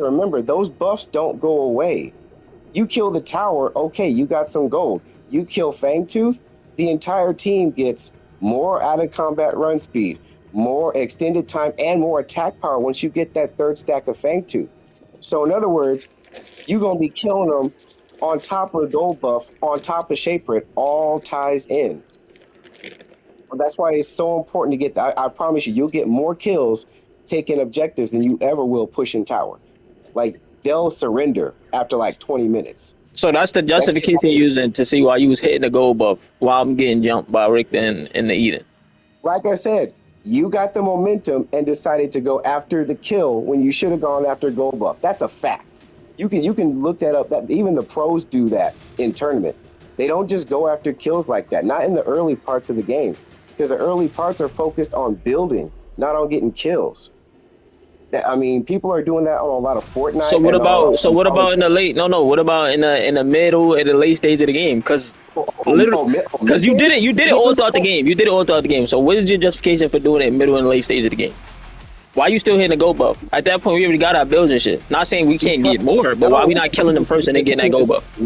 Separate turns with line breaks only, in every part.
remember, those buffs don't go away. You kill the tower, okay, you got some gold. You kill Fangtooth, the entire team gets more out of combat run speed, more extended time, and more attack power once you get that third stack of Fangtooth. So, in other words, you're going to be killing them on top of the gold buff, on top of Shaper. It all ties in. That's why it's so important to get that. I promise you, you'll get more kills taking objectives than you ever will pushing tower. Like, they'll surrender after like 20 minutes.
So that's the
That shit,
justification you're using to see why you was hitting the gold buff while I'm getting jumped by Rick in the Eden.
like I said, you got the momentum and decided to go after the kill when you should have gone after gold buff. That's a fact. You can look that up. That even the pros do that in tournament. They don't just go after kills like that. Not in the early parts of the game, because the early parts are focused on building, not on getting kills. I mean, people are doing that on a lot of Fortnite.
So what
And
about so what about in the late? No. What about in the middle and the late stage of the game? Literally,
mid
you
game?
did it all throughout the game. You did it all throughout the game. So what is your justification for doing it middle and late stage of the game? Why you still hitting the go buff? At that point, we already got our builds and shit. Not saying we can't get more, but why we not killing them first and then getting that go buff?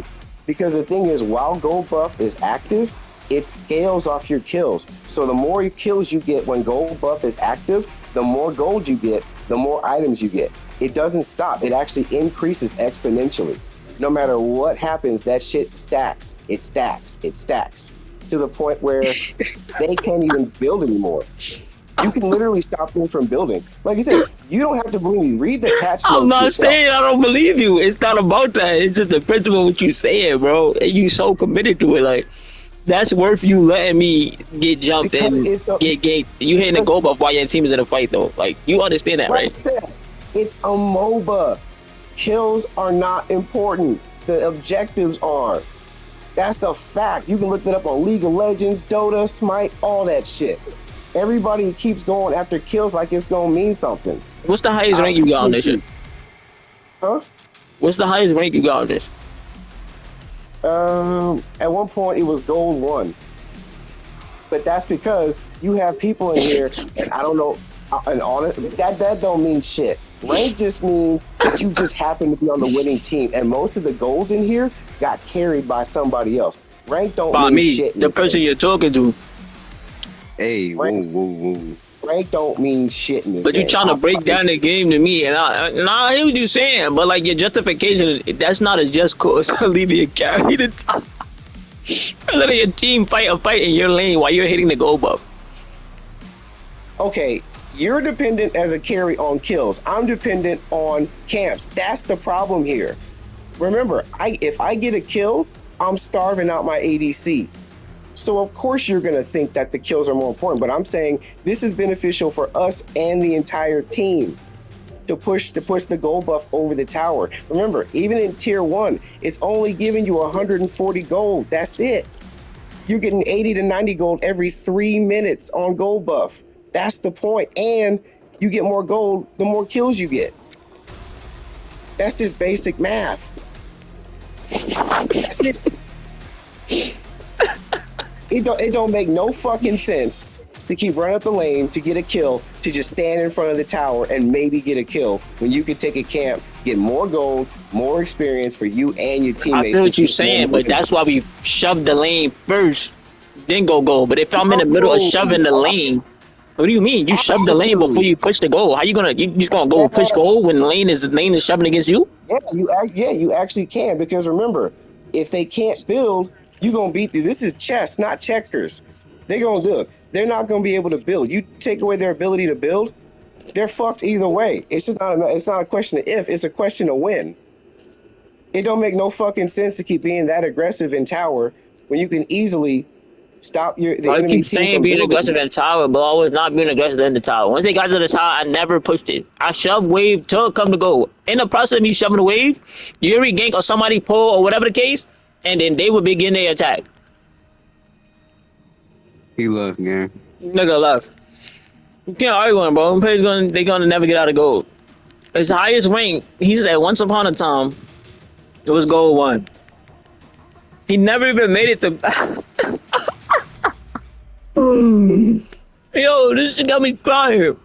Because the thing is, while gold buff is active, it scales off your kills. So the more kills you get when gold buff is active, the more gold you get, the more items you get. It doesn't stop. It actually increases exponentially. No matter what happens, that shit stacks. It stacks. It stacks to the point where they can't even build anymore. You can literally stop them from building. Like you said, you don't have to believe me. Read the patch
I'm
notes
not
yourself.
saying I don't believe you. It's not about that. It's just the principle of what you saying, bro. And you so committed to it. Like, that's worth you letting me get jumped
Because
and
it's a
get you hitting the
because
goal buff while your team is in a fight though. Like, you understand that,
like
right?
I said, it's a MOBA. Kills are not important. The objectives are. That's a fact. You can look it up on League of Legends, Dota, Smite, all that shit. Everybody keeps going after kills like it's gonna mean something.
What's the highest
I
rank you got on
promise
this shit?
you. Huh?
What's the highest rank you got on this?
At one point it was gold one, but that's because you have people in here, and I don't know, and on it that don't mean shit. Rank just means that you just happen to be on the winning team, and most of the golds in here got carried by somebody else. Rank don't
By
mean
me,
shit.
the person you're talking to.
Hey, whoa,
Rank,
whoa, whoa.
rank don't mean shit in this
But you
game.
trying to
I
break down
promise
the
you.
game to me, and I hear what you saying, but like your justification, that's not a just cause to leave you carry the top. Letting your team fight a fight in your lane while you're hitting the gold buff.
Okay, you're dependent as a carry on kills. I'm dependent on camps. That's the problem here. Remember, if I get a kill, I'm starving out my ADC. So of course you're gonna think that the kills are more important. But I'm saying this is beneficial for us and the entire team to push the gold buff over the tower. Remember, even in tier 1, it's only giving you 140 gold. That's it. You're getting 80 to 90 gold every 3 minutes on gold buff. That's the point. And you get more gold the more kills you get. That's just basic math. That's it. It don't make no fucking sense to keep running up the lane to get a kill, to just stand in front of the tower and maybe get a kill when you could take a camp, get more gold, more experience for you and your
I
teammates.
feel what you're saying, but that's why we shoved the lane first, then go gold. But if I'm in the middle of shoving the lane, what do you mean? You shove the lane before
Absolutely.
you push the goal. How you gonna you just gonna go push
Yeah,
goal when the lane is shoving against you?
you actually can, because remember, if they can't build, you're gonna beat them. This is chess, not checkers. They're gonna do it. They're not gonna be able to build. You take away their ability to build, they're fucked either way. It's not a question of if, it's a question of when. It don't make no fucking sense to keep being that aggressive in tower when you can easily stop the
I
enemy
keep
team
saying
from
being
building.
aggressive in the tower, but I was not being aggressive in the tower. Once they got to the tower, I never pushed it. I shoved wave till it come to go. In the process of me shoving the wave, Yuri gank or somebody pull or whatever the case, and then they would begin their attack.
He left, gang.
Nigga left. You can't argue with him, bro. They gonna never get out of gold. His highest rank, he said once upon a time, it was gold one. He never even made it to. Yo, this shit got me crying.